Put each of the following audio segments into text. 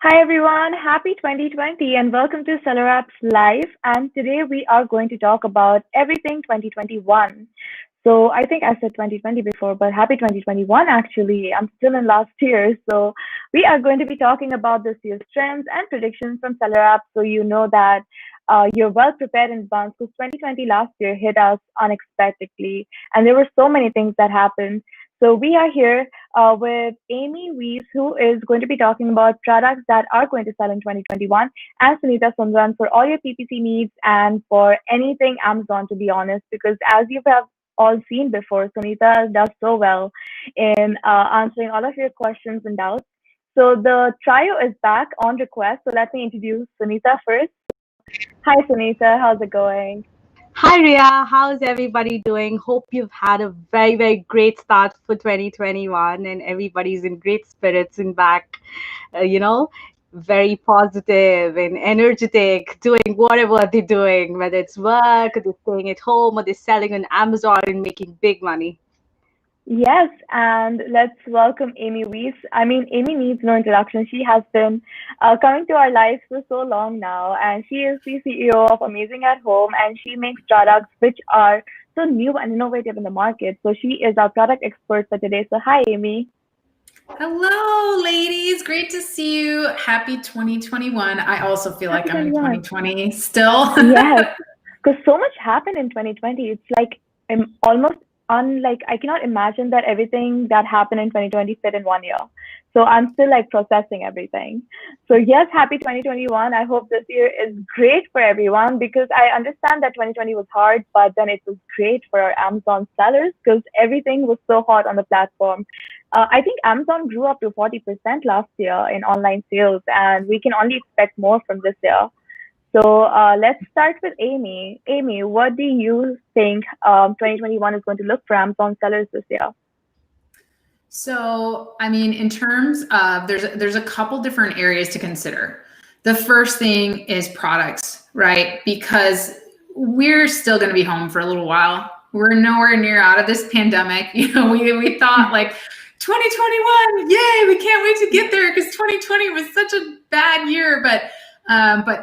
Hi everyone, happy 2020 and welcome to SellerApp's Live. And today we are going to talk about everything 2021. So I think I said 2020 before, but happy 2021 actually. I'm still in last year. So we are going to be talking about this year's trends and predictions from SellerApp so you know that you're well prepared in advance because 2020 last year hit us unexpectedly and there were so many things that happened. So we are here with Amy Weiss, who is going to be talking about products that are going to sell in 2021, and Sunita Sundaran for all your PPC needs and for anything Amazon, to be honest, because as you have all seen before, Sunita does so well in answering all of your questions and doubts. So the trio is back on request. So let me introduce Sunita first. Hi, Sunita. How's it going? Hi Ria, how's everybody doing? Hope you've had a very great start for 2021 and everybody's in great spirits and back, uh, you know, very positive and energetic, doing whatever they're doing, whether it's work, or they're staying at home, or they're selling on Amazon and making big money. Yes, and let's welcome Amy Weiss. I mean, Amy needs no introduction. She has been coming to our lives for so long now, and she is the CEO of Amazing at Home, and she makes products which are so new and innovative in the market. So she is our product expert for today. So hi, Amy. Hello, ladies. Great to see you. Happy 2021. I also feel Happy like I'm in 21. 2020 still. Yes, because so much happened in 2020. It's like I'm almost unlike I cannot imagine that everything that happened in 2020 fit in one year. So I'm still like processing everything. So yes, happy 2021. I hope this year is great for everyone because I understand that 2020 was hard, but then it was great for our Amazon sellers because everything was so hot on the platform. I think Amazon grew up to 40% last year in online sales, and we can only expect more from this year. So let's start with Amy. Amy, what do you think 2021 is going to look for Amazon sellers this year? So, I mean, in terms of there's a couple different areas to consider. The first thing is products, right? Because we're still going to be home for a little while. We're nowhere near out of this pandemic. We thought like 2021, yay, we can't wait to get there because 2020 was such a bad year, but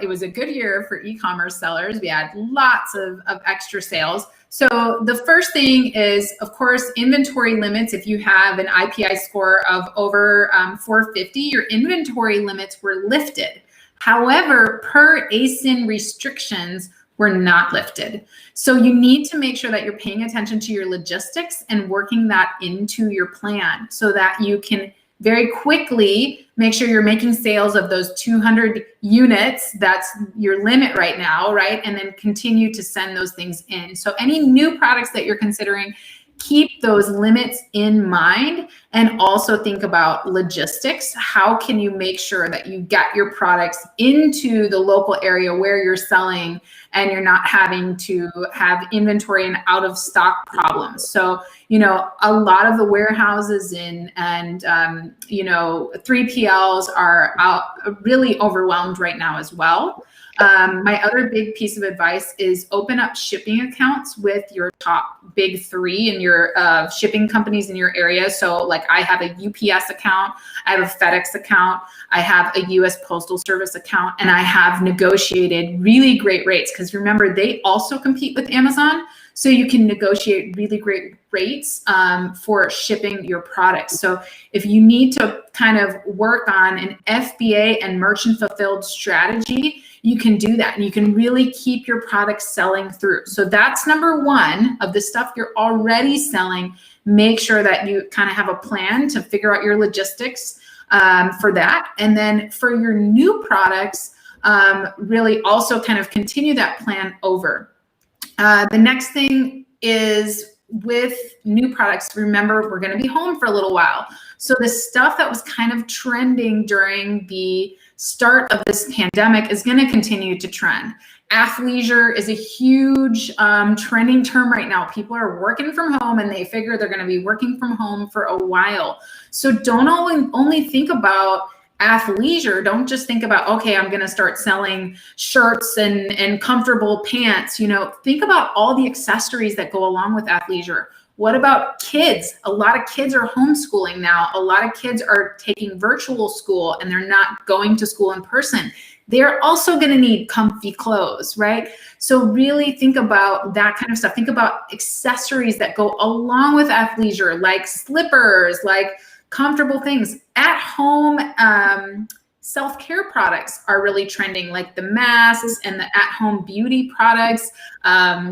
it was a good year for e-commerce sellers. We had lots of extra sales. So the first thing is, of course, inventory limits. If you have an IPI score of over 450, your inventory limits were lifted. However, per ASIN restrictions were not lifted. So you need to make sure that you're paying attention to your logistics and working that into your plan so that you can very quickly make sure you're making sales of those 200 units. That's your limit right now, right? And then continue to send those things in. So any new products that you're considering, keep those limits in mind and also think about logistics. How can you make sure that you get your products into the local area where you're selling and you're not having to have inventory and out of stock problems? So, a lot of the warehouses and 3PLs are really overwhelmed right now as well. My other big piece of advice is open up shipping accounts with your top big three in your shipping companies in your area. So like I have a UPS account, I have a FedEx account, I have a US Postal Service account, and I have negotiated really great rates because remember, they also compete with Amazon. So you can negotiate really great rates for shipping your products. So if you need to kind of work on an FBA and merchant fulfilled strategy, you can do that and you can really keep your products selling through. So that's number one of the stuff you're already selling. Make sure that you kind of have a plan to figure out your logistics for that. And then for your new products, really also kind of continue that plan over. The next thing is with new products, remember, we're going to be home for a little while. So the stuff that was kind of trending during the start of this pandemic is going to continue to trend. Athleisure is a huge trending term right now. People are working from home and they figure they're going to be working from home for a while. So don't only think about athleisure. Don't just think about, okay, I'm going to start selling shirts and comfortable pants. Think about all the accessories that go along with athleisure. What about kids? A lot of kids are homeschooling now. A lot of kids are taking virtual school and they're not going to school in person. They're also going to need comfy clothes, right? So really think about that kind of stuff. Think about accessories that go along with athleisure, like slippers, like comfortable things. At home, self-care products are really trending, like the masks and the at-home beauty products,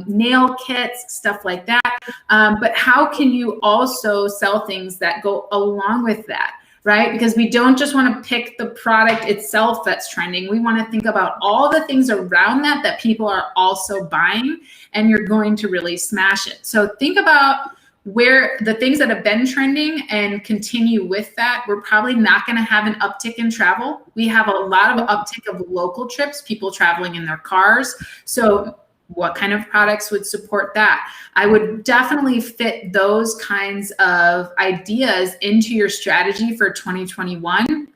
nail kits, stuff like that. But how can you also sell things that go along with that, right? Because we don't just want to pick the product itself that's trending. We want to think about all the things around that that people are also buying, and you're going to really smash it. So think about where the things that have been trending and continue with that. We're probably not going to have an uptick in travel. We have a lot of uptick of local trips, people traveling in their cars. So what kind of products would support that? I would definitely fit those kinds of ideas into your strategy for 2021.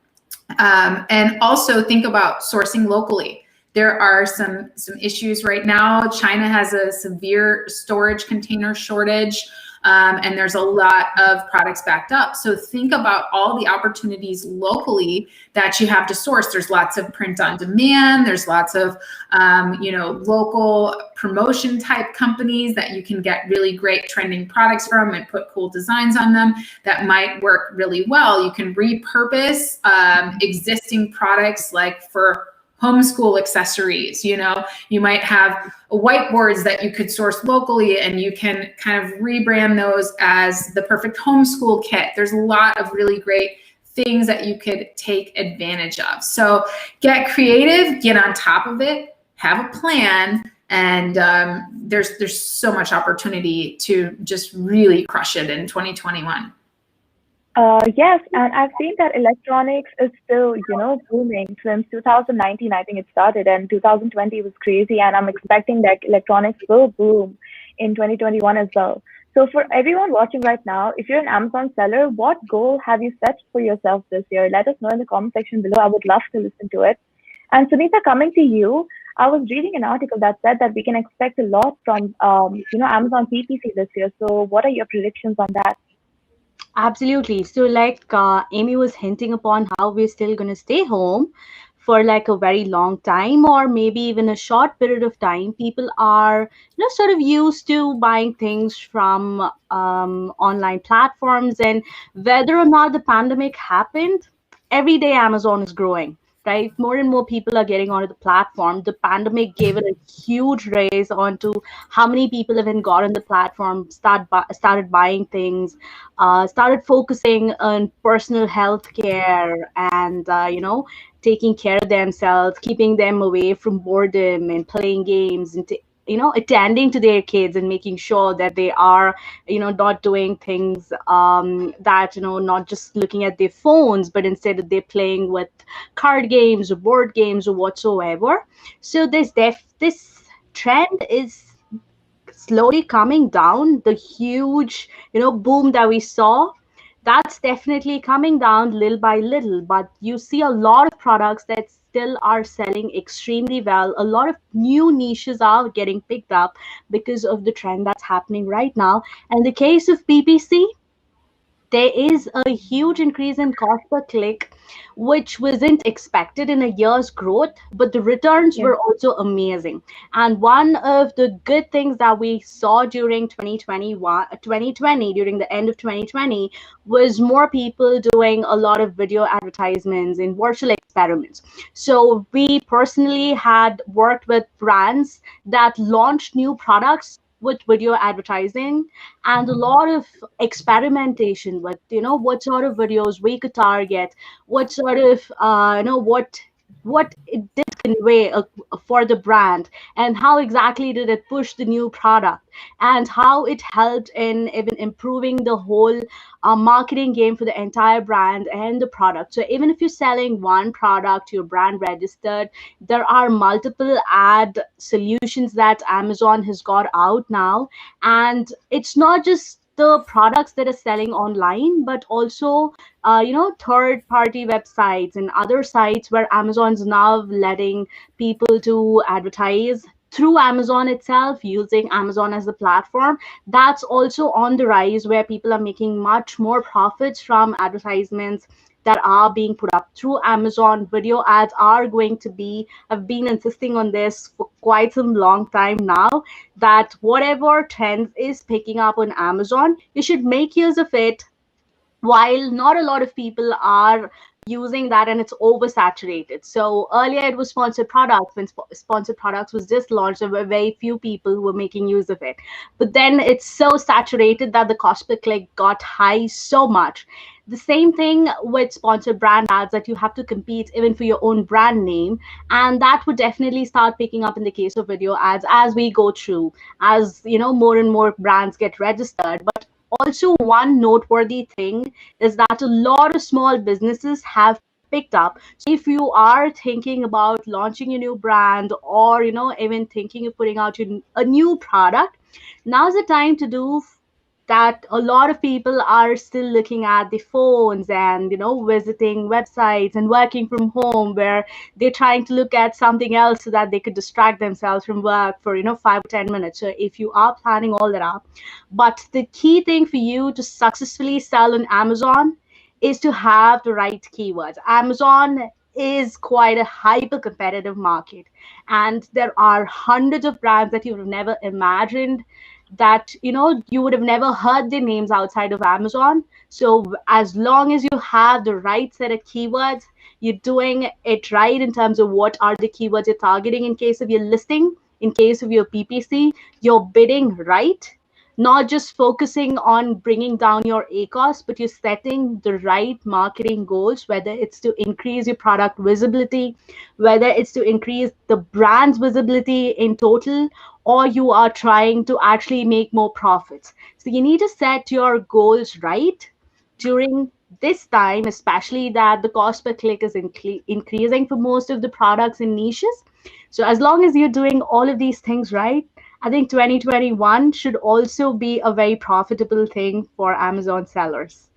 And also think about sourcing locally. There are some issues right now. China has a severe storage container shortage. And there's a lot of products backed up. So think about all the opportunities locally that you have to source. There's lots of print on demand. There's lots of, local promotion type companies that you can get really great trending products from and put cool designs on them that might work really well. You can repurpose existing products, like for homeschool accessories. You might have whiteboards that you could source locally, and you can kind of rebrand those as the perfect homeschool kit. There's a lot of really great things that you could take advantage of. So get creative, get on top of it, have a plan, and there's so much opportunity to just really crush it in 2021. Yes, and I've seen that electronics is still, booming since 2019. I think it started, and 2020 was crazy, and I'm expecting that electronics will boom in 2021 as well. So for everyone watching right now, if you're an Amazon seller, what goal have you set for yourself this year? Let us know in the comment section below. I would love to listen to it. And Sunita, coming to you, I was reading an article that said that we can expect a lot from, Amazon PPC this year. So what are your predictions on that? Absolutely. So, like Amy was hinting upon, how we're still going to stay home for like a very long time, or maybe even a short period of time. People are, sort of used to buying things from online platforms, and whether or not the pandemic happened, every day Amazon is growing. Right, more and more people are getting onto the platform. The pandemic gave it a huge raise onto how many people have got on the platform, started buying things, started focusing on personal health care, and taking care of themselves, keeping them away from boredom and playing games, and attending to their kids and making sure that they are not doing things that not just looking at their phones, but instead they're playing with card games or board games or whatsoever. So this trend is slowly coming down. The huge boom that we saw, that's definitely coming down little by little, but you see a lot of products that still are selling extremely well. A lot of new niches are getting picked up because of the trend that's happening right now. And the case of PPC, there is a huge increase in cost per click, which wasn't expected in a year's growth, but the returns were also amazing. And one of the good things that we saw during 2020, during the end of 2020, was more people doing a lot of video advertisements and virtual experiments. So we personally had worked with brands that launched new products with video advertising, and a lot of experimentation with what sort of videos we could target, what sort of what it did convey for the brand, and how exactly did it push the new product, and how it helped in even improving the whole marketing game for the entire brand and the product. So even if you're selling one product, your brand registered, there are multiple ad solutions that Amazon has got out now. And it's not just the products that are selling online, but also third party websites and other sites where Amazon's now letting people to advertise through Amazon itself, using Amazon as the platform, that's also on the rise, where people are making much more profits from advertisements that are being put up through Amazon. Video ads are going to be, I've been insisting on this for quite some long time now, that whatever trends is picking up on Amazon, you should make use of it, while not a lot of people are using that and it's oversaturated. So earlier it was sponsored products. When sponsored products was just launched, there were very few people who were making use of it. But then it's so saturated that the cost per click got high so much. The same thing with sponsored brand ads, that you have to compete even for your own brand name. And that would definitely start picking up in the case of video ads as we go through, as more and more brands get registered. But also, one noteworthy thing is that a lot of small businesses have picked up. So if you are thinking about launching a new brand, or even thinking of putting out a new product, now's the time to do that. A lot of people are still looking at the phones and visiting websites and working from home, where they're trying to look at something else so that they could distract themselves from work for 5 or 10 minutes. So if you are planning all that out, but the key thing for you to successfully sell on Amazon is to have the right keywords. Amazon is quite a hyper competitive market, and there are hundreds of brands that you would have never imagined, that you would have never heard their names outside of Amazon. So as long as you have the right set of keywords, you're doing it right in terms of what are the keywords you're targeting in case of your listing, in case of your PPC, you're bidding right, not just focusing on bringing down your ACOS, but you're setting the right marketing goals, whether it's to increase your product visibility, whether it's to increase the brand's visibility in total, or you are trying to actually make more profits. So you need to set your goals right during this time, especially that the cost per click is increasing for most of the products and niches. So as long as you're doing all of these things right, I think 2021 should also be a very profitable thing for Amazon sellers.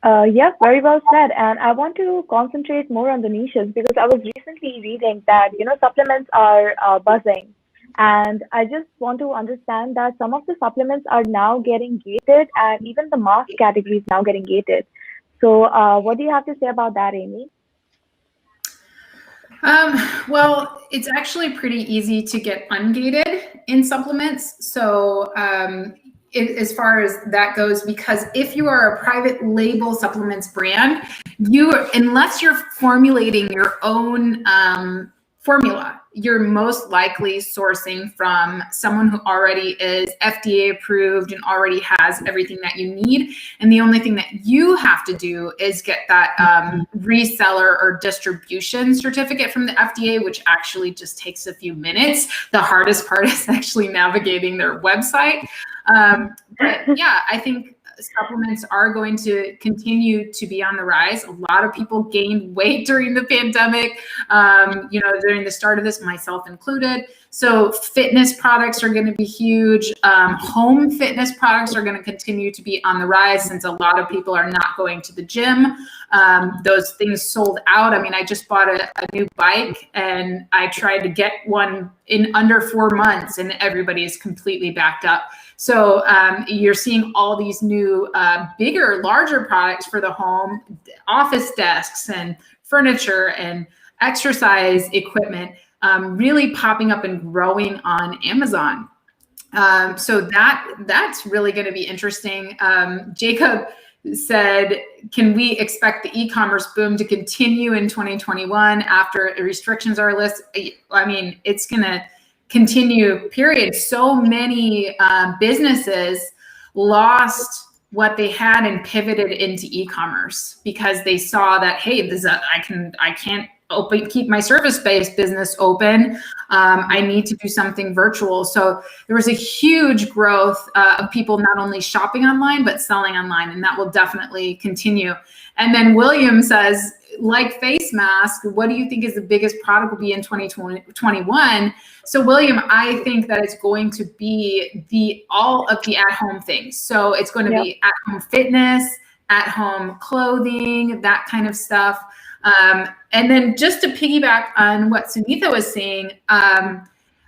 Yeah, very well said. And I want to concentrate more on the niches because I was recently reading that, supplements are buzzing. And I just want to understand that some of the supplements are now getting gated, and even the mass category is now getting gated. So, what do you have to say about that, Amy? Well, it's actually pretty easy to get ungated in supplements. So as far as that goes, because if you are a private label supplements brand, unless you're formulating your own formula, you're most likely sourcing from someone who already is FDA approved and already has everything that you need. And the only thing that you have to do is get that reseller or distribution certificate from the FDA, which actually just takes a few minutes. The hardest part is actually navigating their website. But yeah, I think supplements are going to continue to be on the rise. A lot of people gained weight during the pandemic, during the start of this, myself included. So fitness products are going to be huge. Home fitness products are going to continue to be on the rise since a lot of people are not going to the gym. Those things sold out. I mean, I just bought a new bike and I tried to get one in under 4 months and everybody is completely backed up. So you're seeing all these new, bigger, larger products for the home, office desks and furniture and exercise equipment really popping up and growing on Amazon. So that's really going to be interesting. Jacob said, can we expect the e-commerce boom to continue in 2021 after restrictions are lifted? I mean, it's going to continue, period. So many businesses lost what they had and pivoted into e-commerce because they saw that, hey, I can't keep my service-based business open. I need to do something virtual. So there was a huge growth of people not only shopping online, but selling online, and that will definitely continue. And then William says, like face mask, what do you think is the biggest product will be in 2021? So William, I think that it's going to be all of the at-home things. So it's going to be at-home fitness, at-home clothing, that kind of stuff. And then just to piggyback on what Sunitha was saying,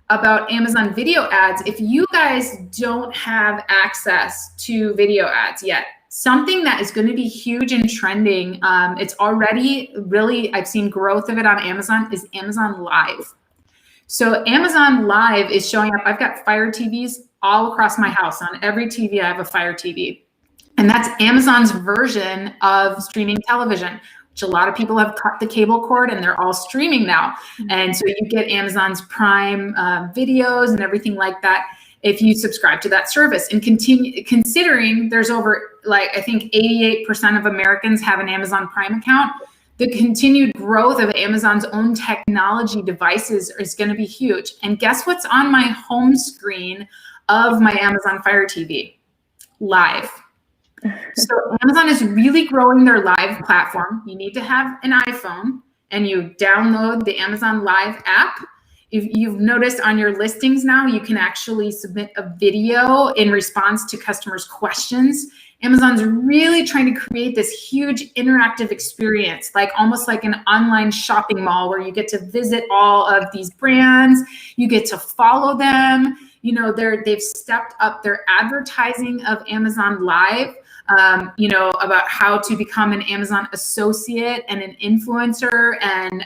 about Amazon video ads, if you guys don't have access to video ads yet, something that is going to be huge and trending, it's already really, I've seen growth of it on Amazon, is Amazon Live. So Amazon Live is showing up. I've got Fire TVs all across my house. On every TV, I have a Fire TV. And that's Amazon's version of streaming television, which a lot of people have cut the cable cord and they're all streaming now. And so you get Amazon's Prime videos and everything like that if you subscribe to that service. And considering there's over, like, I think 88% of Americans have an Amazon Prime account, the continued growth of Amazon's own technology devices is going to be huge. And guess what's on my home screen of my Amazon Fire TV? Live. So Amazon is really growing their live platform. You need to have an iPhone and you download the Amazon Live app. If you've noticed on your listings now, you can actually submit a video in response to customers' questions. Amazon's really trying to create this huge interactive experience, like almost like an online shopping mall where you get to visit all of these brands, you get to follow them. You know, they've stepped up their advertising of Amazon Live, about how to become an Amazon associate and an influencer and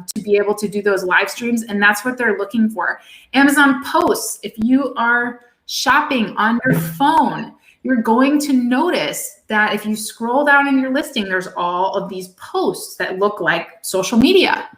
to be able to do those live streams. And that's what they're looking for. Amazon posts, if you are shopping on your phone, you're going to notice that if you scroll down in your listing, there's all of these posts that look like social media.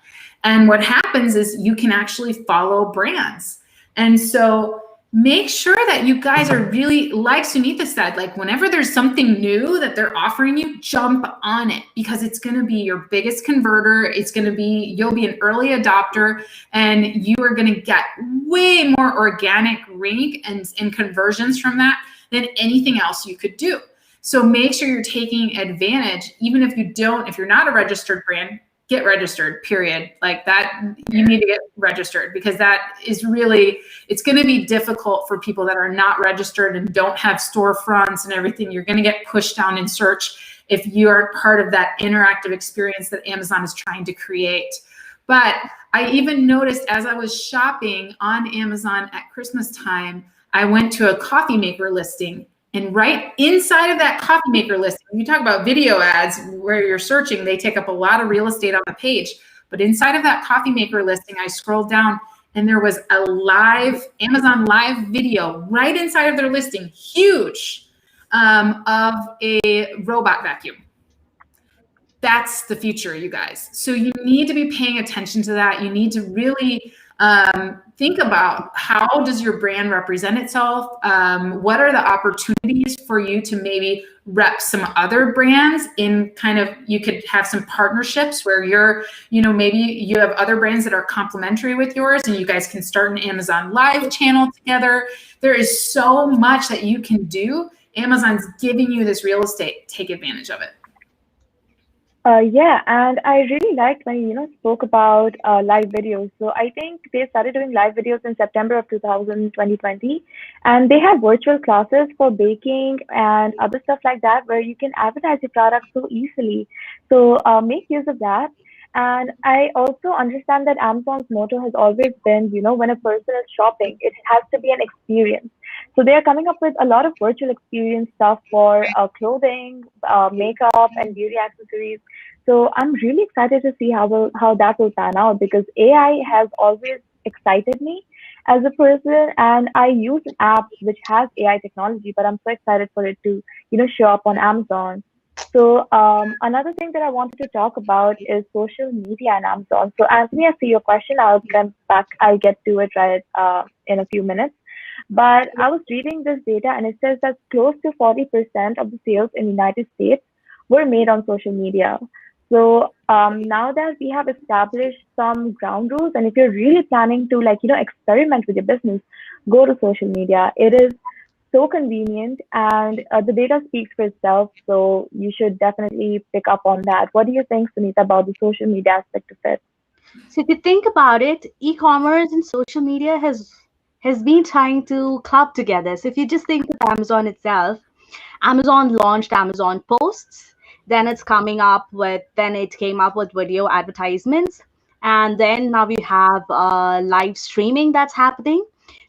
And what happens is you can actually follow brands. And so make sure that you guys are really, like Sunita said, like whenever there's something new that they're offering you, jump on it, because it's going to be your biggest converter. It's going to be, you'll be an early adopter and you are going to get way more organic rank and conversions from that than anything else you could do. So make sure you're taking advantage, even if you're not a registered brand, get registered, period. Like that, you need to get registered, because that is really, it's going to be difficult for people that are not registered and don't have storefronts and everything. You're going to get pushed down in search if you are part of that interactive experience that Amazon is trying to create. But I even noticed as I was shopping on Amazon at Christmas time, I went to a coffee maker listing, and right inside of that coffee maker listing, you talk about video ads where you're searching, they take up a lot of real estate on the page. But inside of that coffee maker listing, I scrolled down and there was a live Amazon Live video right inside of their listing, huge, of a robot vacuum. That's the future, you guys. So you need to be paying attention to that. You need to really think about, how does your brand represent itself? What are the opportunities for you to maybe rep some other brands in kind of, you could have some partnerships where you're, maybe you have other brands that are complementary with yours and you guys can start an Amazon Live channel together. There is so much that you can do. Amazon's giving you this real estate. Take advantage of it. Yeah, and I really liked when you spoke about live videos. So I think they started doing live videos in September of 2020, and they have virtual classes for baking and other stuff like that where you can advertise your product so easily. So make use of that. And I also understand that Amazon's motto has always been, when a person is shopping, it has to be an experience. So they are coming up with a lot of virtual experience stuff for clothing, makeup, and beauty accessories. So I'm really excited to see how that will pan out, because AI has always excited me as a person, and I use an app which has AI technology, but I'm so excited for it to, show up on Amazon. So another thing that I wanted to talk about is social media and Amazon. So Anthony, I see your question. I'll get to it right in a few minutes. But I was reading this data, and it says that close to 40% of the sales in the United States were made on social media. So now that we have established some ground rules, and if you're really planning to experiment with your business, go to social media. It is so convenient, and the data speaks for itself. So you should definitely pick up on that. What do you think, Sunita, about the social media aspect of it? So if you think about it, e-commerce and social media has been trying to club together. So if you just think of Amazon itself, Amazon launched Amazon Posts, then it came up with video advertisements, and then now we have live streaming that's happening.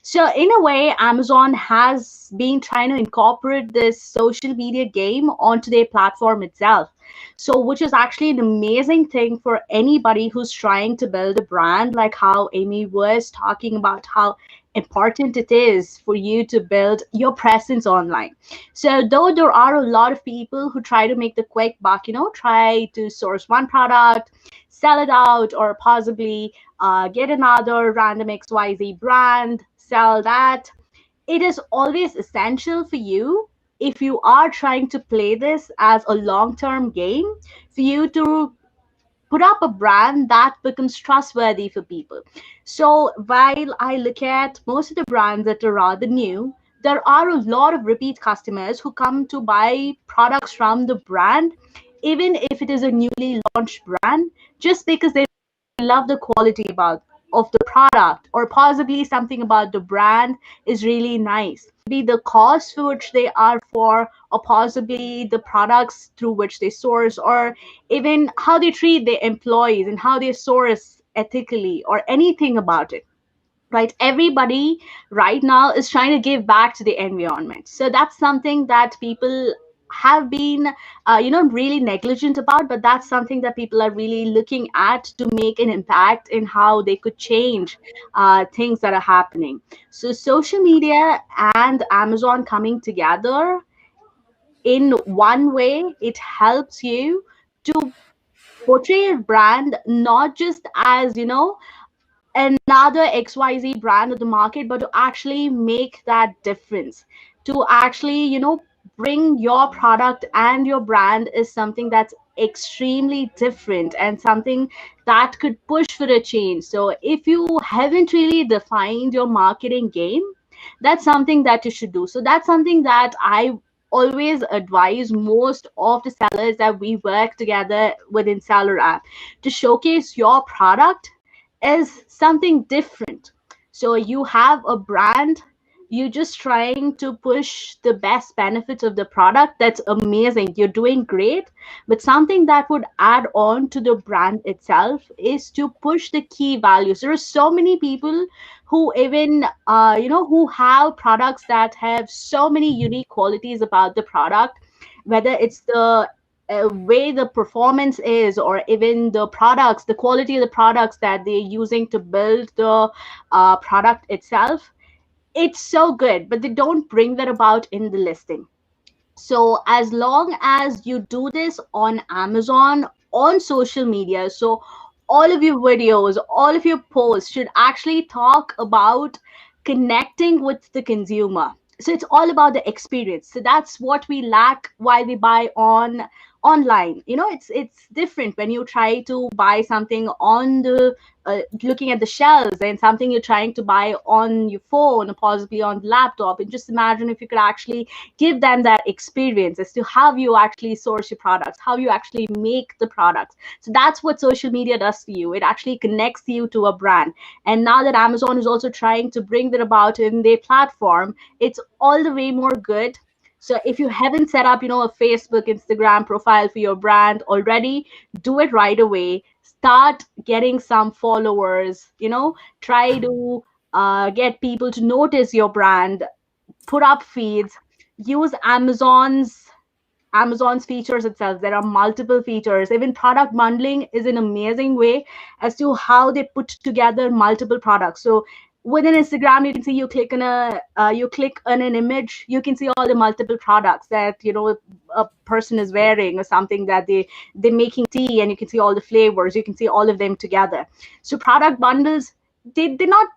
So in a way, Amazon has been trying to incorporate this social media game onto their platform itself. So which is actually an amazing thing for anybody who's trying to build a brand, like how Amy was talking about how important it is for you to build your presence online. So though there are a lot of people who try to make the quick buck, try to source one product, sell it out, or possibly get another random XYZ brand, sell that. It is always essential for you, if you are trying to play this as a long term game, for you to put up a brand that becomes trustworthy for people. So while I look at most of the brands that are rather new, there are a lot of repeat customers who come to buy products from the brand, even if it is a newly launched brand, just because they love the quality about of the product, or possibly something about the brand is really nice. Be the cost for which they are for, or possibly the products through which they source, or even how they treat their employees and how they source ethically, or anything about it. Right, everybody right now is trying to give back to the environment. So that's something that people have been really negligent about, but that's something that people are really looking at to make an impact in how they could change things that are happening. So social media and Amazon coming together in one way, it helps you to portray your brand not just as another XYZ brand of the market, but to actually make that difference, to actually, bring your product and your brand is something that's extremely different and something that could push for a change. So if you haven't really defined your marketing game, that's something that you should do. So that's something that I always advise most of the sellers that we work together within SellerApp, to showcase your product is something different. So you have a brand, you're just trying to push the best benefits of the product. That's amazing. You're doing great. But something that would add on to the brand itself is to push the key values. There are so many people who even, who have products that have so many unique qualities about the product, whether it's the way the performance is, or even the products, the quality of the products that they're using to build the product itself. It's so good, but they don't bring that about in the listing. So as long as you do this on Amazon, on social media, so all of your videos, all of your posts should actually talk about connecting with the consumer. So it's all about the experience. So that's what we lack while we buy on online. It's different when you try to buy something on the looking at the shelves, and something you're trying to buy on your phone or possibly on the laptop. And just imagine if you could actually give them that experience as to how you actually source your products, how you actually make the products. So that's what social media does for you. It actually connects you to a brand. And now that Amazon is also trying to bring that about in their platform, it's all the way more good. So if you haven't set up, a Facebook, Instagram profile for your brand already, do it right away. Start getting some followers, try to get people to notice your brand, put up feeds, use Amazon's features itself. There are multiple features. Even product bundling is an amazing way as to how they put together multiple products. So within Instagram, you can see you click on an image, you can see all the multiple products that a person is wearing, or something that they're making tea, and you can see all the flavors. You can see all of them together. So product bundles, they're not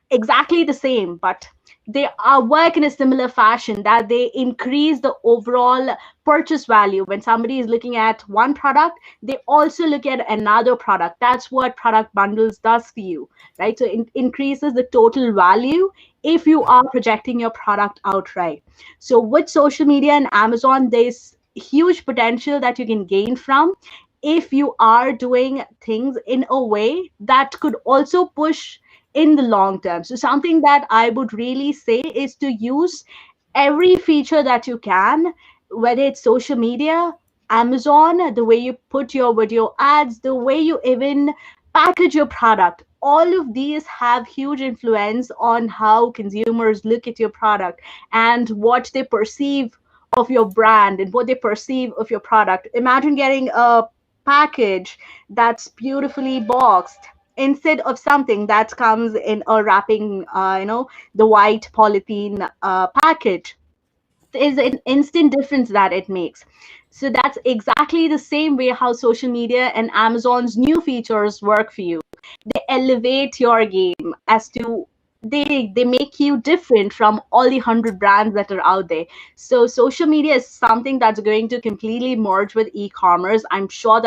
exactly the same, but they are work in a similar fashion, that they increase the overall purchase value. When somebody is looking at one product, they also look at another product. That's what product bundles does for you, right? So it increases the total value if you are projecting your product outright. So with social media and Amazon, there's huge potential that you can gain from, if you are doing things in a way that could also push in the long term. So something that I would really say is to use every feature that you can, whether it's social media, Amazon, the way you put your video ads, the way you even package your product. All of these have huge influence on how consumers look at your product and what they perceive of your brand and what they perceive of your product. Imagine getting a package that's beautifully boxed instead of something that comes in a wrapping, the white polythene package. There's an instant difference that it makes. So that's exactly the same way how social media and Amazon's new features work for you. They elevate your game as to they make you different from all the 100 brands that are out there. So social media is something that's going to completely merge with e-commerce. I'm sure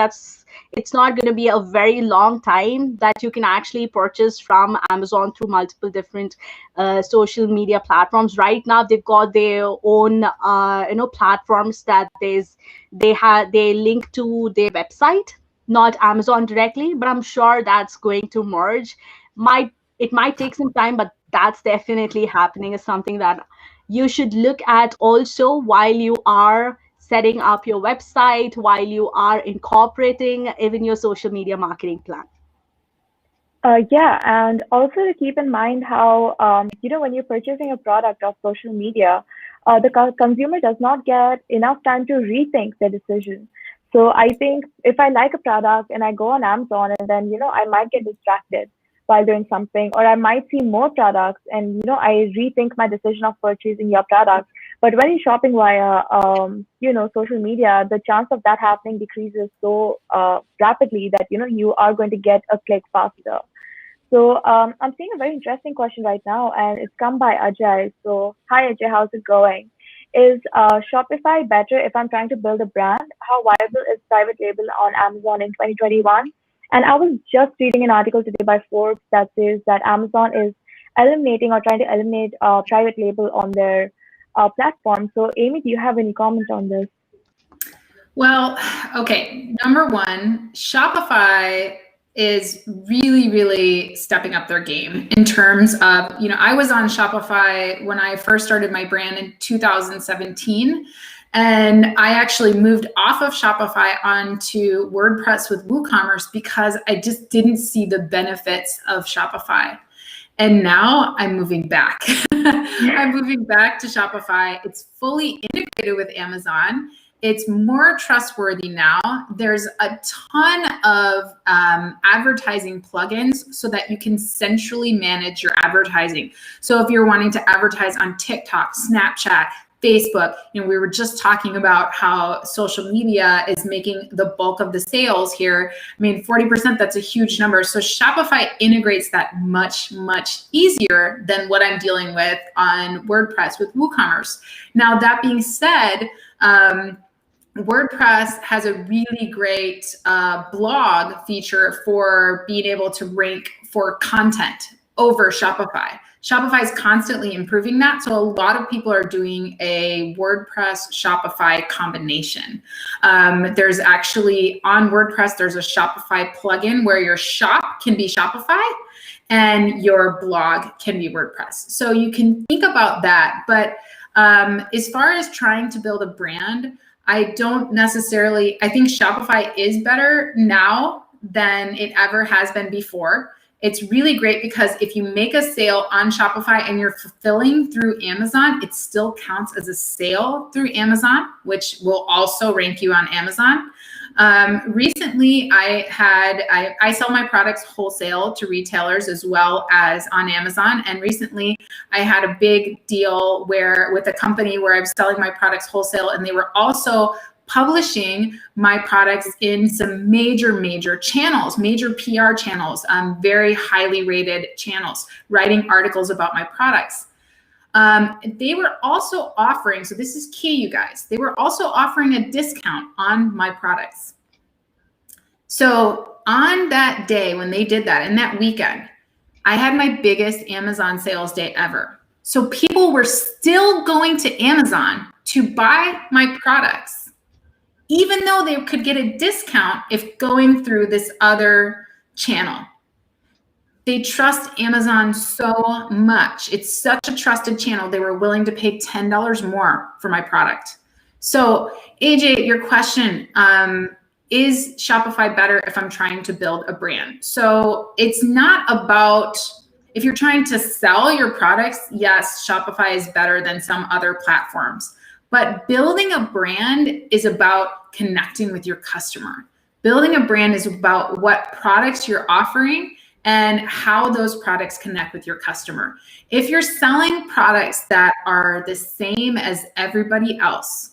it's not going to be a very long time that you can actually purchase from Amazon through multiple different social media platforms. Right now they've got their own platforms that they link to their website, not Amazon directly, but I'm sure that's going to merge. It might take some time, but that's definitely happening. Is something that you should look at also while you are setting up your website, while you are incorporating even your social media marketing plan. Yeah, and also to keep in mind how, when you're purchasing a product of social media, the consumer does not get enough time to rethink their decision. So I think if I like a product and I go on Amazon and then, I might get distracted while doing something, or I might see more products and, I rethink my decision of purchasing your product. But when you're shopping via, social media, the chance of that happening decreases so rapidly that, you are going to get a click faster. So I'm seeing a very interesting question right now, and it's come by Ajay. So hi Ajay, how's it going? Is Shopify better if I'm trying to build a brand? How viable is private label on Amazon in 2021? And I was just reading an article today by Forbes that says that Amazon is eliminating or trying to eliminate private label on their platform. So Amy, do you have any comment on this? Well, okay. Number one, Shopify is really, really stepping up their game in terms of, I was on Shopify when I first started my brand in 2017. And I actually moved off of Shopify onto WordPress with WooCommerce because I just didn't see the benefits of Shopify. And now I'm moving back. I'm moving back to Shopify. It's fully integrated with Amazon. It's more trustworthy now. There's a ton of advertising plugins so that you can centrally manage your advertising. So if you're wanting to advertise on TikTok, Snapchat, Facebook, we were just talking about how social media is making the bulk of the sales here. 40%, that's a huge number. So Shopify integrates that much, much easier than what I'm dealing with on WordPress with WooCommerce. Now, that being said, WordPress has a really great blog feature for being able to rank for content over Shopify. Shopify is constantly improving that. So a lot of people are doing a WordPress Shopify combination. There's actually on WordPress, there's a Shopify plugin where your shop can be Shopify and your blog can be WordPress. So you can think about that. But as far as trying to build a brand, I think Shopify is better now than it ever has been before. It's really great because if you make a sale on Shopify and you're fulfilling through Amazon, it still counts as a sale through Amazon, which will also rank you on Amazon. Recently, I sell my products wholesale to retailers as well as on Amazon. And recently, I had a big deal with a company where I was selling my products wholesale, and they were also publishing my products in some major channels, major PR channels, very highly rated channels, writing articles about my products. They were also offering, so this is key, you guys, they were also offering a discount on my products. So on that day when they did that, in that weekend, I had my biggest Amazon sales day ever. So people were still going to Amazon to buy my products, even though they could get a discount if going through this other channel. They trust Amazon so much. It's such a trusted channel. They were willing to pay $10 more for my product. So AJ, your question, is Shopify better if I'm trying to build a brand? So it's not about, if you're trying to sell your products, yes, Shopify is better than some other platforms. But building a brand is about connecting with your customer. Building a brand is about what products you're offering and how those products connect with your customer. If you're selling products that are the same as everybody else,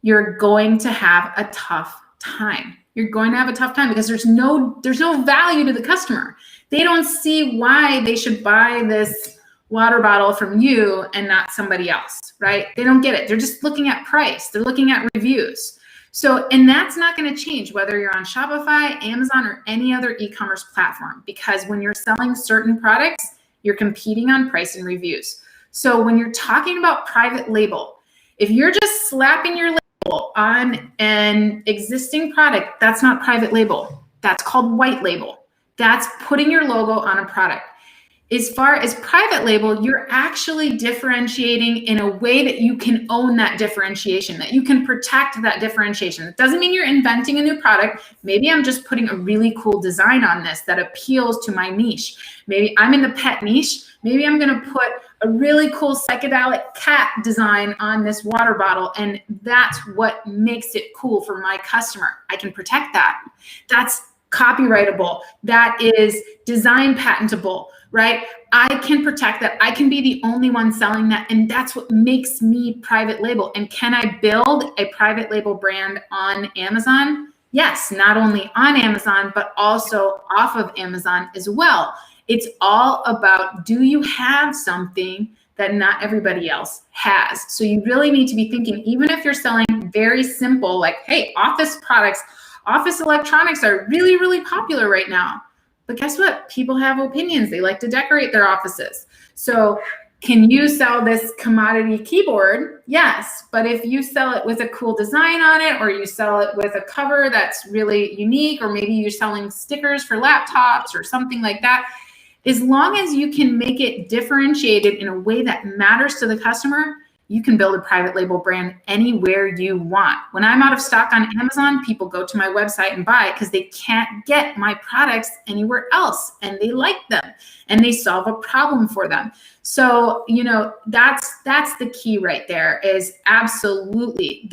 you're going to have a tough time. You're going to have a tough time because there's no value to the customer. They don't see why they should buy this water bottle from you and not somebody else, right? They don't get it. They're just looking at price. They're looking at reviews. So, and that's not going to change whether you're on Shopify, Amazon, or any other e-commerce platform, because when you're selling certain products, you're competing on price and reviews. So when you're talking about private label, if you're just slapping your label on an existing product, that's not private label. That's called white label. That's putting your logo on a product. As far as private label, you're actually differentiating in a way that you can own that differentiation, that you can protect that differentiation. It doesn't mean you're inventing a new product. Maybe I'm just putting a really cool design on this that appeals to my niche. Maybe I'm in the pet niche. Maybe I'm going to put a really cool psychedelic cat design on this water bottle, and that's what makes it cool for my customer. I can protect that. That's copyrightable. That is design patentable, right? I can protect that. I can be the only one selling that. And that's what makes me private label. And can I build a private label brand on Amazon? Yes, not only on Amazon, but also off of Amazon as well. It's all about, do you have something that not everybody else has? So you really need to be thinking, even if you're selling very simple, like, hey, office products, office electronics are really, really popular right now. But guess what? People have opinions. They like to decorate their offices. So can you sell this commodity keyboard? Yes. But if you sell it with a cool design on it, or you sell it with a cover that's really unique, or maybe you're selling stickers for laptops or something like that, as long as you can make it differentiated in a way that matters to the customer, you can build a private label brand anywhere you want. When I'm out of stock on Amazon, people go to my website and buy it because they can't get my products anywhere else, and they like them and they solve a problem for them. So, that's the key right there, is absolutely.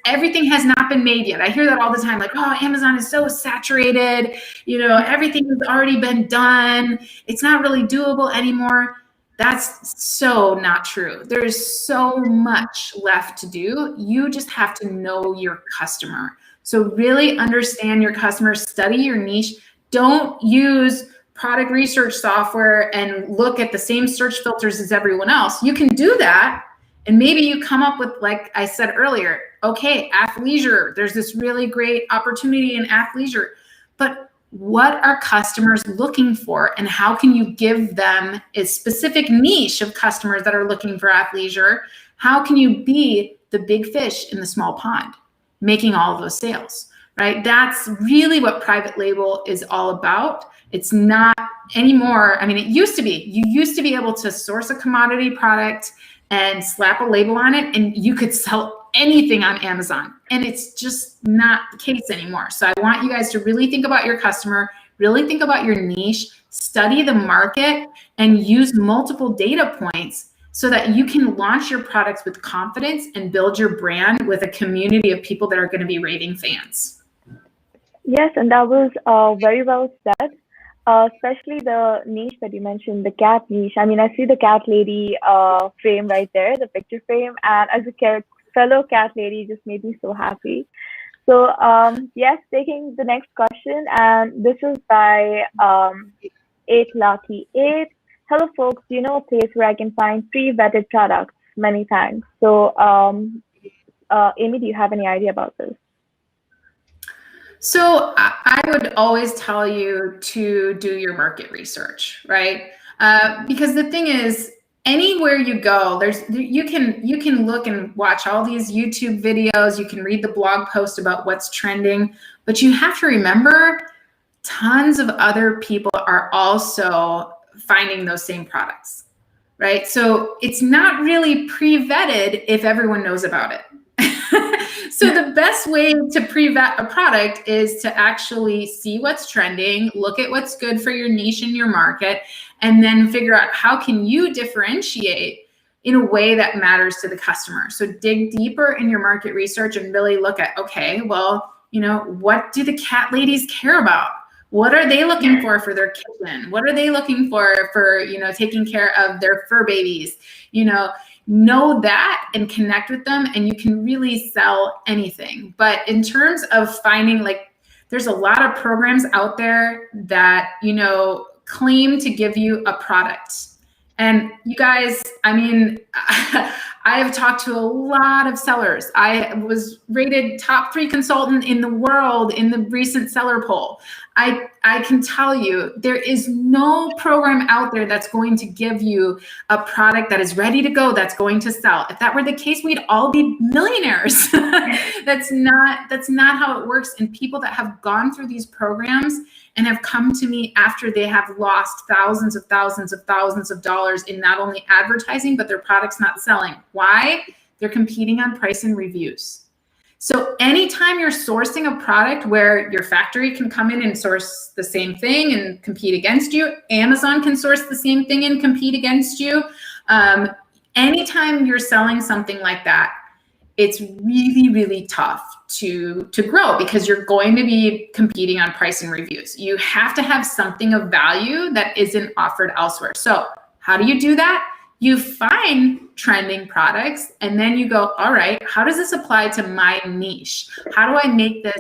Everything has not been made yet. I hear that all the time, like, oh, Amazon is so saturated, everything has already been done. It's not really doable anymore. That's so not true. There's so much left to do. You just have to know your customer. So really understand your customer, study your niche. Don't use product research software and look at the same search filters as everyone else. You can do that. And maybe you come up with, like I said earlier, okay, athleisure, there's this really great opportunity in athleisure, but what are customers looking for, and how can you give them a specific niche of customers that are looking for athleisure? How can you be the big fish in the small pond, making all of those sales, right? That's really what private label is all about. It's not anymore. I mean, it used to be. You used to be able to source a commodity product and slap a label on it, and you could sell anything on Amazon. And it's just not the case anymore. So I want you guys to really think about your customer, really think about your niche, study the market, and use multiple data points so that you can launch your products with confidence and build your brand with a community of people that are going to be raving fans. Yes, and that was very well said. Especially the niche that you mentioned, the cat niche. I mean, I see the cat lady frame right there, the picture frame, and as a fellow cat lady, just made me so happy. So yes, taking the next question, and this is by 8Lucky8. Hello, folks. Do you know a place where I can find pre-vetted products? Many thanks. So, Amy, do you have any idea about this? So I would always tell you to do your market research, right? Because the thing is, anywhere you go, you can look and watch all these YouTube videos. You can read the blog post about what's trending, but you have to remember, tons of other people are also finding those same products, right? So it's not really pre-vetted if everyone knows about it. So the best way to pre-vet a product is to actually see what's trending, look at what's good for your niche and your market, and then figure out how can you differentiate in a way that matters to the customer. So dig deeper in your market research and really look at, okay, well, what do the cat ladies care about? What are they looking for their kitchen? What are they looking for taking care of their fur babies? Know that and connect with them, and you can really sell anything. But in terms of finding, there's a lot of programs out there that, claim to give you a product. And you guys, I mean, I have talked to a lot of sellers. I was rated top 3 consultant in the world in the recent seller poll. I can tell you there is no program out there that's going to give you a product that is ready to go, that's going to sell. If that were the case, we'd all be millionaires. That's not how it works. And people that have gone through these programs and have come to me after they have lost thousands of dollars in not only advertising, but their product's not selling. Why? They're competing on price and reviews. So anytime you're sourcing a product where your factory can come in and source the same thing and compete against you, Amazon can source the same thing and compete against you. Anytime you're selling something like that, it's really, really tough to grow because you're going to be competing on price and reviews. You have to have something of value that isn't offered elsewhere. So how do you do that? You find trending products and then you go, all right, how does this apply to my niche? How do I make the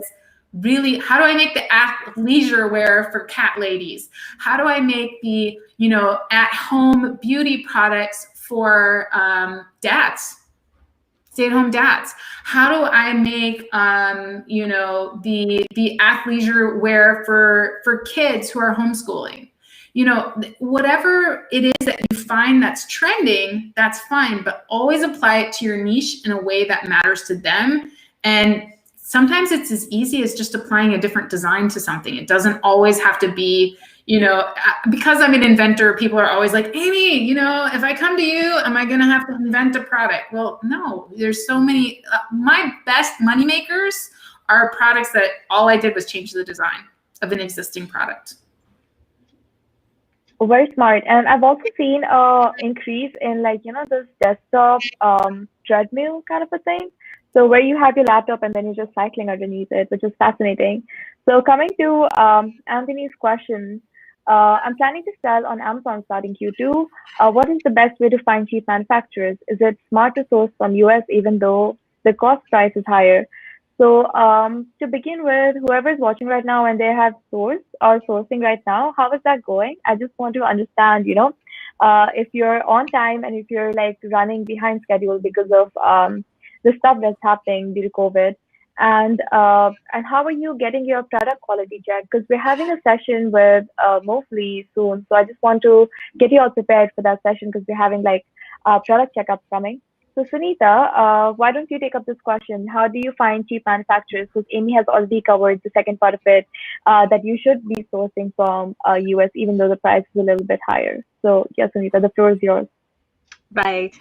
athleisure wear for cat ladies? How do I make the, at-home beauty products for dads? Stay-at-home dads. How do I make, the athleisure wear for kids who are homeschooling? Whatever it is that you find that's trending, that's fine, but always apply it to your niche in a way that matters to them. And sometimes it's as easy as just applying a different design to something. It doesn't always have to be, because I'm an inventor, people are always like, Amy, if I come to you, am I going to have to invent a product? Well, no, there's so many. My best money makers are products that all I did was change the design of an existing product. Very smart. And I've also seen increase in this desktop treadmill kind of a thing. So where you have your laptop and then you're just cycling underneath it, which is fascinating. So coming to Anthony's question, I'm planning to sell on Amazon starting Q2. What is the best way to find cheap manufacturers? Is it smart to source from US even though the cost price is higher? So to begin with, whoever's watching right now and they have sourced or sourcing right now, how is that going? I just want to understand, if you're on time and if you're running behind schedule because of the stuff that's happening due to COVID, and how are you getting your product quality checked? Because we're having a session with Mofli soon, so I just want to get you all prepared for that session because we're having product checkups coming. So Sunita, why don't you take up this question? How do you find cheap manufacturers? Because Amy has already covered the second part of it, that you should be sourcing from US even though the price is a little bit higher. So yes, Sunita, the floor is yours. Right.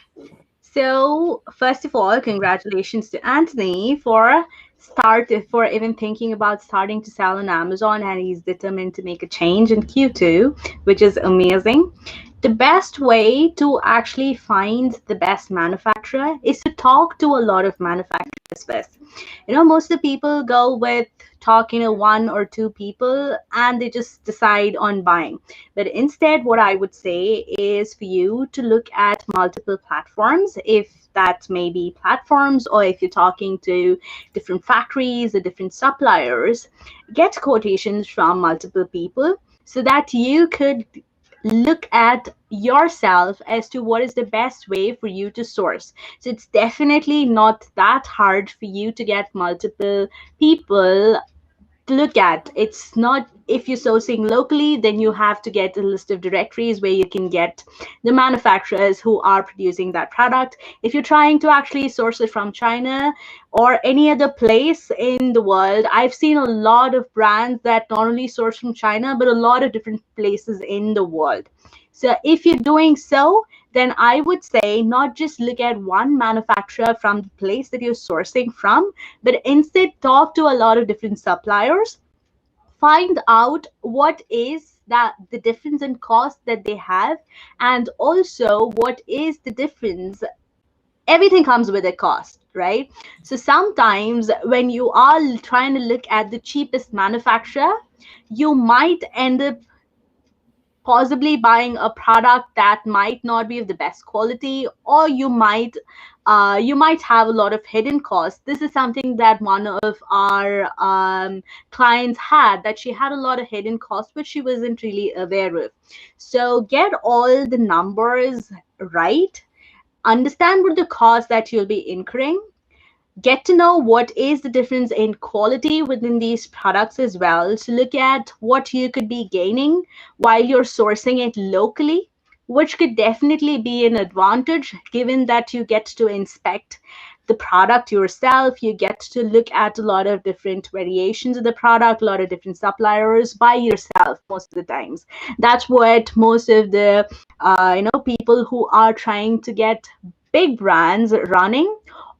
So first of all, congratulations to Anthony for even thinking about starting to sell on Amazon, and he's determined to make a change in Q2, which is amazing. The best way to actually find the best manufacturer is to talk to a lot of manufacturers first. Most of the people go with talking to 1 or 2 people and they just decide on buying. But instead, what I would say is for you to look at multiple platforms, if that may be platforms, or if you're talking to different factories or different suppliers, get quotations from multiple people so that you could look at yourself as to what is the best way for you to source. So it's definitely not that hard for you to get multiple people to look at. It's not, if you're sourcing locally, then you have to get a list of directories where you can get the manufacturers who are producing that product. If you're trying to actually source it from China or any other place in the world, I've seen a lot of brands that not only source from China, but a lot of different places in the world. So if you're doing so, then I would say not just look at one manufacturer from the place that you're sourcing from, but instead talk to a lot of different suppliers, find out what is that the difference in cost that they have, and also what is the difference. Everything comes with a cost, right? So sometimes when you are trying to look at the cheapest manufacturer, you might end up possibly buying a product that might not be of the best quality, or you might have a lot of hidden costs. This is something that one of our clients had, that she had a lot of hidden costs which she wasn't really aware of. So get all the numbers right, understand what the cost that you'll be incurring, get to know what is the difference in quality within these products as well. So look at what you could be gaining while you're sourcing it locally, which could definitely be an advantage given that you get to inspect the product yourself. You get to look at a lot of different variations of the product, a lot of different suppliers by yourself most of the times. That's what most of the people who are trying to get big brands running,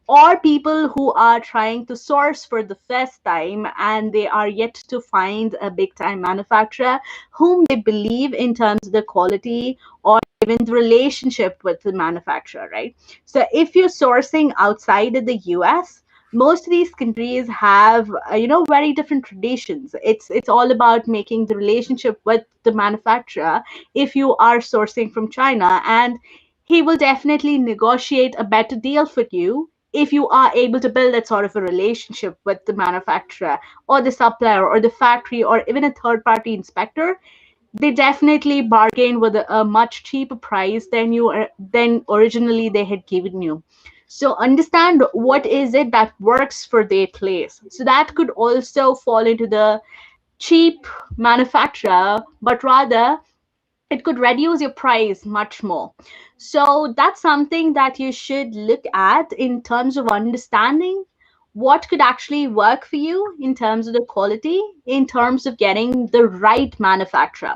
or people who are trying to source for the first time and they are yet to find a big time manufacturer whom they believe in terms of the quality or even the relationship with the manufacturer, right? So if you're sourcing outside of the US, most of these countries have very different traditions. It's all about making the relationship with the manufacturer. If you are sourcing from China, and he will definitely negotiate a better deal for you if you are able to build that sort of a relationship with the manufacturer or the supplier or the factory or even a third party inspector. They definitely bargain with a much cheaper price than originally they had given you. So understand what is it that works for their place. So that could also fall into the cheap manufacturer, but rather it could reduce your price much more. So that's something that you should look at in terms of understanding what could actually work for you in terms of the quality, in terms of getting the right manufacturer.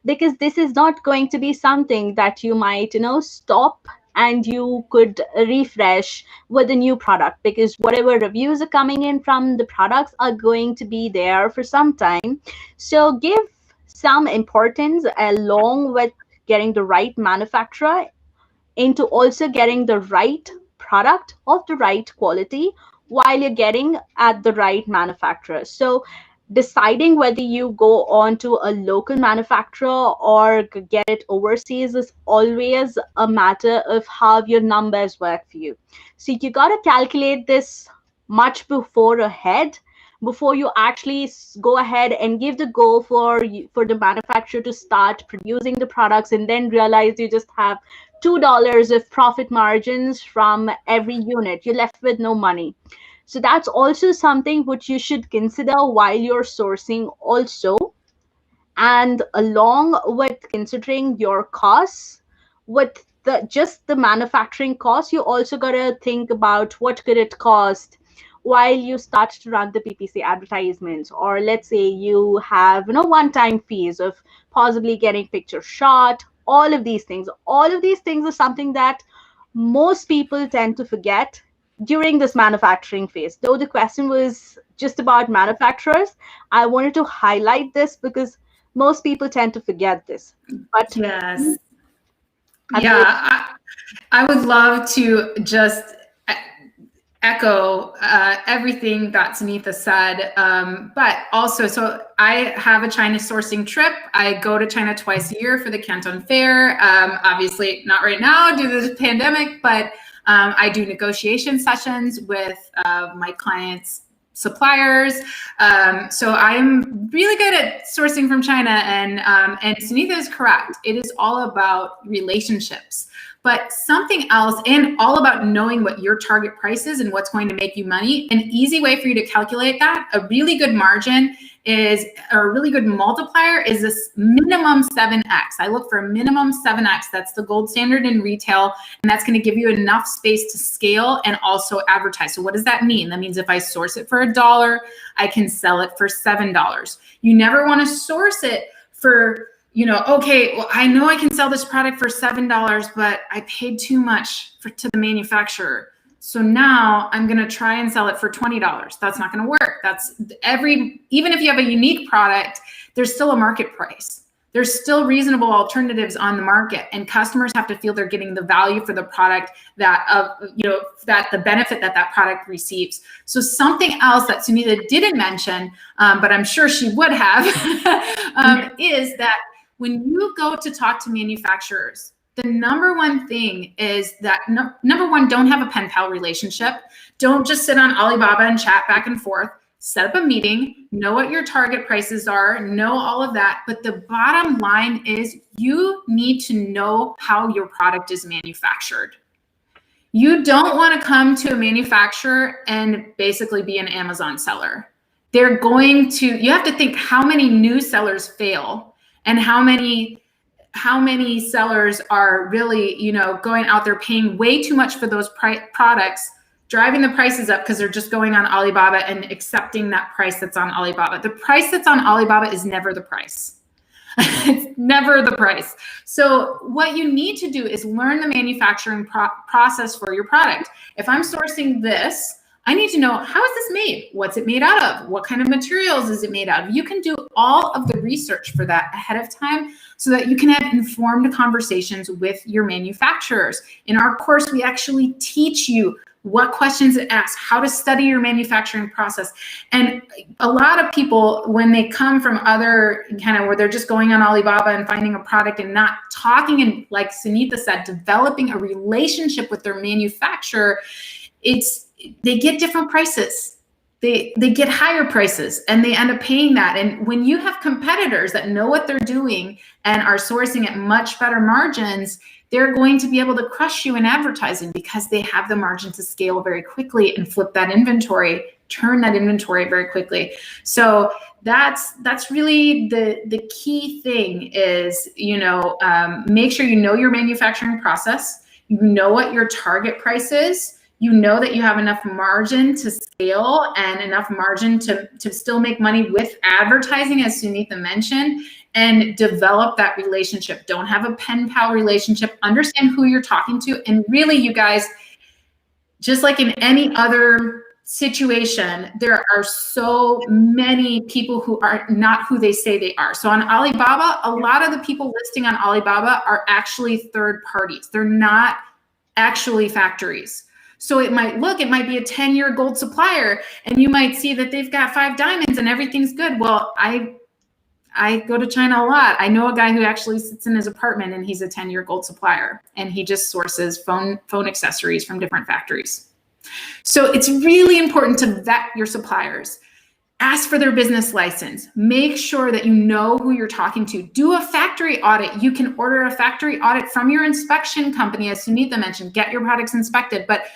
Because this is not going to be something that you might, stop and you could refresh with a new product, because whatever reviews are coming in from the products are going to be there for some time. So give some importance along with getting the right manufacturer into also getting the right product of the right quality while you're getting at the right manufacturer. So deciding whether you go on to a local manufacturer or get it overseas is always a matter of how your numbers work for you. So you got to calculate this much before ahead, before you actually go ahead and give the go for the manufacturer to start producing the products, and then realize you just have $2 of profit margins from every unit. You're left with no money. So that's also something which you should consider while you're sourcing also. And along with considering your costs, with the manufacturing costs, you also got to think about what could it cost while you start to run the PPC advertisements. Or let's say you have one-time fees of possibly getting picture shot. All of these things are something that most people tend to forget during this manufacturing phase. Though the question was just about manufacturers, I wanted to highlight this because most people tend to forget this. But Yes. Yeah, I would love to just echo everything that Sunitha said. But also, so I have a China sourcing trip. I go to China twice a year for the Canton Fair. Obviously not right now due to the pandemic, but I do negotiation sessions with my clients' suppliers. So I'm really good at sourcing from China, and Sunitha is correct. It is all about relationships. But something else, and all about knowing what your target price is and what's going to make you money. An easy way for you to calculate that, a really good margin is, or a really good multiplier is this minimum 7x. I look for a minimum 7x. That's the gold standard in retail. And that's going to give you enough space to scale and also advertise. So what does that mean? That means if I source it for $1, I can sell it for $7. You never want to source it for okay, well, I know I can sell this product for $7, but I paid too much to the manufacturer. So now I'm going to try and sell it for $20. That's not going to work. Even if you have a unique product, there's still a market price. There's still reasonable alternatives on the market, and customers have to feel they're getting the value for the product that the benefit that product receives. So something else that Sunita didn't mention, but I'm sure she would have, is that when you go to talk to manufacturers, the number one thing is that number one, don't have a pen pal relationship. Don't just sit on Alibaba and chat back and forth. Set up a meeting, know what your target prices are, know all of that. But the bottom line is you need to know how your product is manufactured. You don't want to come to a manufacturer and basically be an Amazon seller. You have to think how many new sellers fail and how many sellers are really, going out there paying way too much for those products, driving the prices up because they're just going on Alibaba and accepting that price that's on Alibaba. The price that's on Alibaba is never the price. It's never the price. So what you need to do is learn the manufacturing process for your product. If I'm sourcing this, I need to know, how is this made? What's it made out of? What kind of materials is it made out of? You can do all of the research for that ahead of time so that you can have informed conversations with your manufacturers. In our course, we actually teach you what questions to ask, how to study your manufacturing process. And a lot of people, when they come from other where they're just going on Alibaba and finding a product and not talking, and like Sunita said, developing a relationship with their manufacturer, they get different prices. They get higher prices and they end up paying that. And when you have competitors that know what they're doing and are sourcing at much better margins, they're going to be able to crush you in advertising because they have the margin to scale very quickly and flip that inventory, turn that inventory very quickly. So that's really the key thing is, make sure you know your manufacturing process, you know what your target price is, you know that you have enough margin to scale and enough margin to still make money with advertising, as Sunita mentioned, and develop that relationship. Don't have a pen pal relationship. Understand who you're talking to. And really, you guys, just like in any other situation, there are so many people who are not who they say they are. So on Alibaba, a lot of the people listing on Alibaba are actually third parties. They're not actually factories. So it might be a 10-year gold supplier, and you might see that they've got 5 diamonds and everything's good. Well, I go to China a lot. I know a guy who actually sits in his apartment and he's a 10-year gold supplier, and he just sources phone accessories from different factories. So it's really important to vet your suppliers. Ask for their business license. Make sure that you know who you're talking to. Do a factory audit. You can order a factory audit from your inspection company, as Sunita mentioned. Get your products inspected, but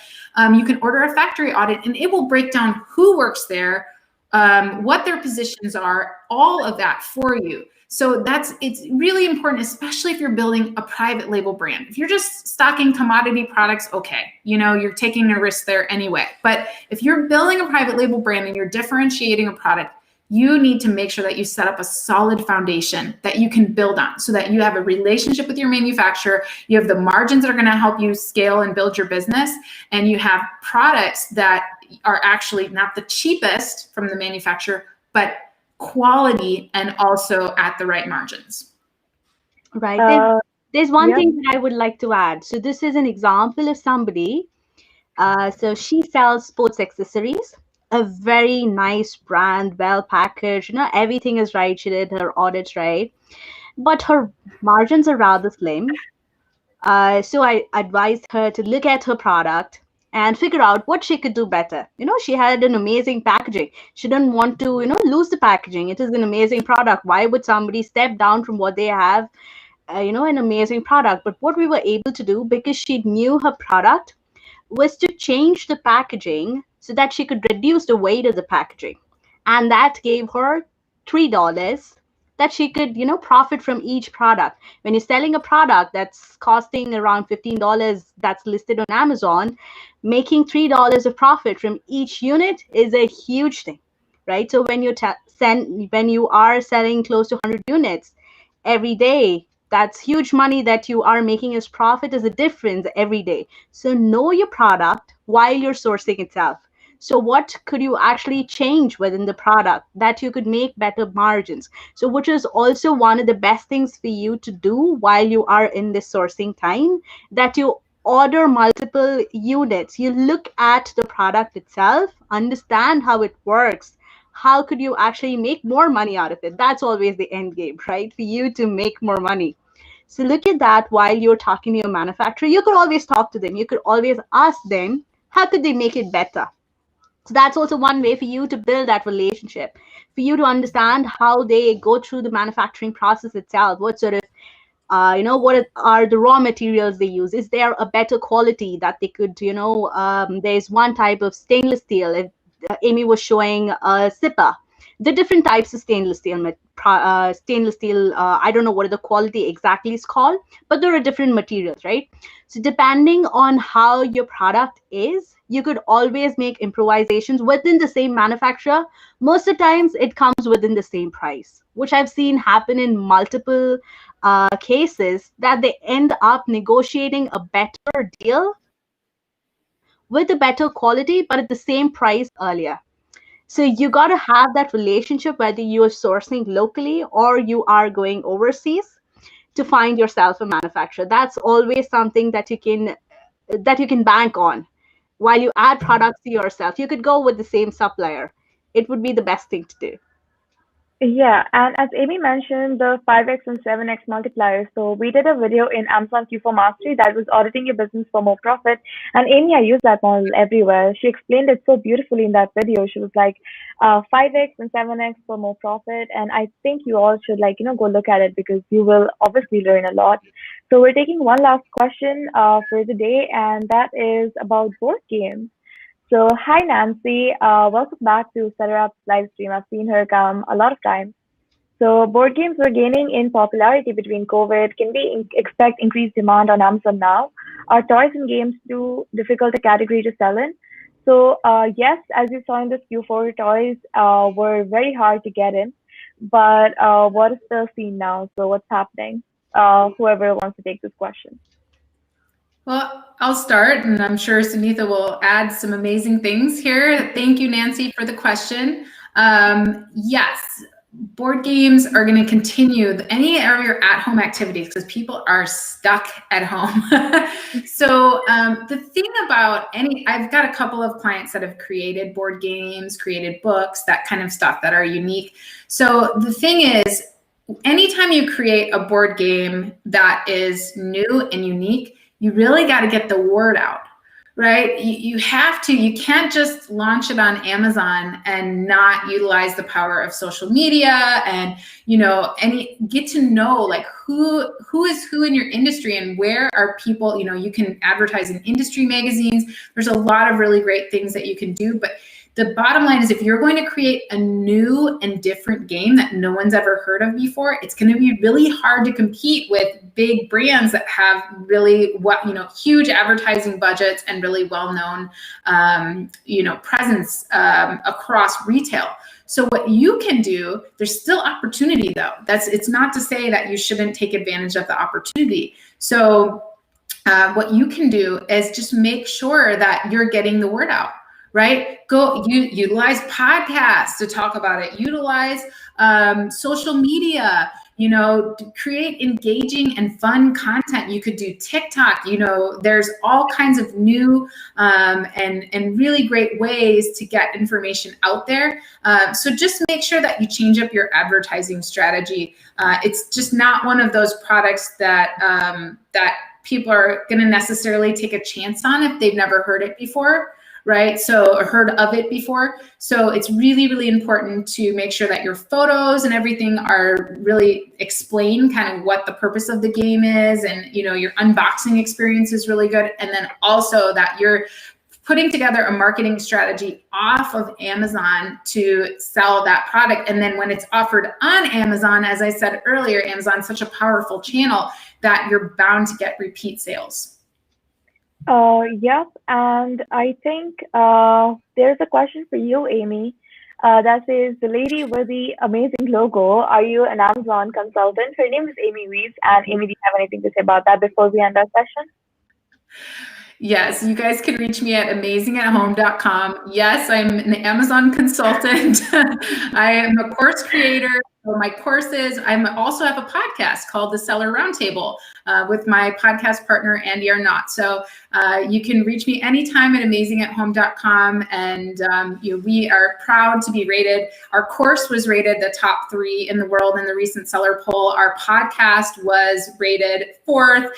you can order a factory audit, and it will break down who works there, what their positions are, all of that for you. So it's really important, especially if you're building a private label brand. If you're just stocking commodity products, okay, you're taking a risk there anyway. But if you're building a private label brand and you're differentiating a product, you need to make sure that you set up a solid foundation that you can build on so that you have a relationship with your manufacturer, you have the margins that are going to help you scale and build your business, and you have products that are actually not the cheapest from the manufacturer, but quality and also at the right margins. Right. There's one thing that I would like to add. So this is an example of somebody. So she sells sports accessories, a very nice brand, well packaged, everything is right. She did her audits right, but her margins are rather slim. So I advised her to look at her product and figure out what she could do better. She had an amazing packaging. She didn't want to, lose the packaging. It is an amazing product. Why would somebody step down from what they have, an amazing product? But what we were able to do, because she knew her product, was to change the packaging so that she could reduce the weight of the packaging. And that gave her $3 that she could, profit from each product. When you're selling a product that's costing around $15 that's listed on Amazon, making $3 of profit from each unit is a huge thing, right? So when you are selling close to 100 units, every day. That's huge money that you are making as profit as a difference every day. So know your product while you're sourcing itself. So what could you actually change within the product that you could make better margins? So which is also one of the best things for you to do while you are in this sourcing time, that you order multiple units. You look at the product itself, understand how it works. How could you actually make more money out of it? That's always the end game, right? For you to make more money. So look at that while you're talking to your manufacturer. You could always talk to them. You could always ask them, how could they make it better? So that's also one way for you to build that relationship, for you to understand how they go through the manufacturing process itself. What sort of, what are the raw materials they use? Is there a better quality that they could, there's one type of stainless steel. Amy was showing SIPA, the different types of stainless steel. I don't know what the quality exactly is called, but there are different materials, right? So depending on how your product is, you could always make improvisations within the same manufacturer. Most of the times it comes within the same price, which I've seen happen in multiple cases, that they end up negotiating a better deal with a better quality, but at the same price earlier. So you got to have that relationship, whether you are sourcing locally or you are going overseas, to find yourself a manufacturer. That's always something that you can bank on. While you add products to yourself, you could go with the same supplier. It would be the best thing to do. Yeah, and as Amy mentioned, the 5x and 7x multipliers. So we did a video in Amazon Q4 Mastery that was auditing your business for more profit. And Amy, I use that model everywhere. She explained it so beautifully in that video. She was like, 5x and 7x for more profit. And I think you all should go look at it because you will obviously learn a lot. So we're taking one last question for the day, and that is about board games. So, hi Nancy, welcome back to SellerApp's live stream. I've seen her come a lot of times. So, board games were gaining in popularity between COVID. Can we expect increased demand on Amazon now? Are toys and games too difficult a category to sell in? So, yes, as you saw in this Q4, toys were very hard to get in. But what is the scene now? So, what's happening? Whoever wants to take this question. Well, I'll start, and I'm sure Sunitha will add some amazing things here. Thank you, Nancy, for the question. Yes, board games are going to continue any of your at-home activities because people are stuck at home. So the thing about I've got a couple of clients that have created board games, created books, that kind of stuff that are unique. So the thing is, anytime you create a board game that is new and unique, you really got to get the word out, right? You have to, you can't just launch it on Amazon and not utilize the power of social media and, get to know like who is who in your industry and where are people, you can advertise in industry magazines. There's a lot of really great things that you can do, but the bottom line is if you're going to create a new and different game that no one's ever heard of before, it's going to be really hard to compete with big brands that have really huge advertising budgets and really well-known, presence across retail. So what you can do, there's still opportunity though. It's not to say that you shouldn't take advantage of the opportunity. So what you can do is just make sure that you're getting the word out. Right? Utilize podcasts to talk about it. Utilize social media, create engaging and fun content. You could do TikTok, there's all kinds of new and really great ways to get information out there. So just make sure that you change up your advertising strategy. It's just not one of those products that people are going to necessarily take a chance on if they've never heard it before. Right? Or heard of it before. So it's really, really important to make sure that your photos and everything are really explain kind of what the purpose of the game is. And, your unboxing experience is really good. And then also that you're putting together a marketing strategy off of Amazon to sell that product. And then when it's offered on Amazon, as I said earlier, Amazon's such a powerful channel that you're bound to get repeat sales. Yep, and I think there's a question for you, Amy. That says, the lady with the amazing logo. Are you an Amazon consultant? Her name is Amy Reeves. And Amy, do you have anything to say about that before we end our session? Yes, you guys can reach me at amazingathome.com. Yes, I'm an Amazon consultant. I am a course creator for my courses. I also have a podcast called the Seller Roundtable with my podcast partner, Andy Arnott. So you can reach me anytime at amazingathome.com. And we are proud to be rated. Our course was rated the top 3 in the world in the recent seller poll. Our podcast was rated 4th.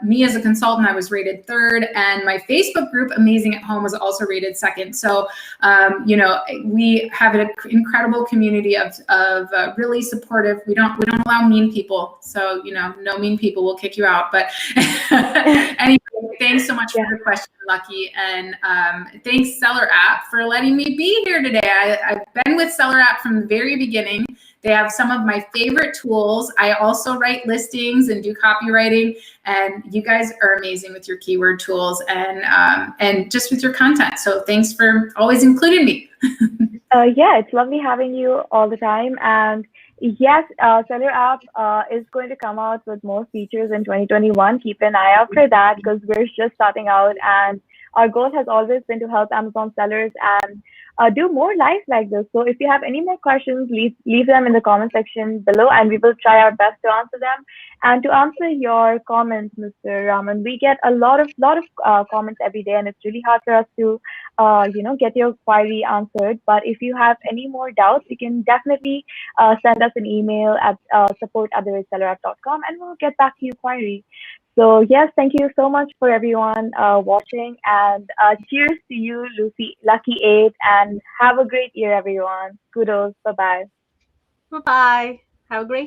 Me as a consultant, I was rated 3rd. And my Facebook group, Amazing at Home, was also rated 2nd. So, we have an incredible community of really supportive. We don't allow mean people. So, no mean people will kick you out. But anyway, thanks so much for your question, Lucky. And thanks, SellerApp, for letting me be here today. I've been with SellerApp from the very beginning. They have some of my favorite tools. I also write listings and do copywriting, and you guys are amazing with your keyword tools and just with your content. So thanks for always including me. Yeah, it's lovely having you all the time. And yes, SellerApp is going to come out with more features in 2021. Keep an eye out for that because we're just starting out, and our goal has always been to help Amazon sellers and do more lives like this. So if you have any more questions, leave them in the comment section below, and we will try our best to answer them. And to answer your comments, Mr. Raman, we get a lot of comments every day, and it's really hard for us to get your query answered. But if you have any more doubts, you can definitely send us an email at support@sellerapp.com, and we'll get back to your query. So yes, thank you so much for everyone watching, and cheers to you, Lucky 8, and have a great year, everyone. Kudos. Bye-bye. Bye-bye. Have a great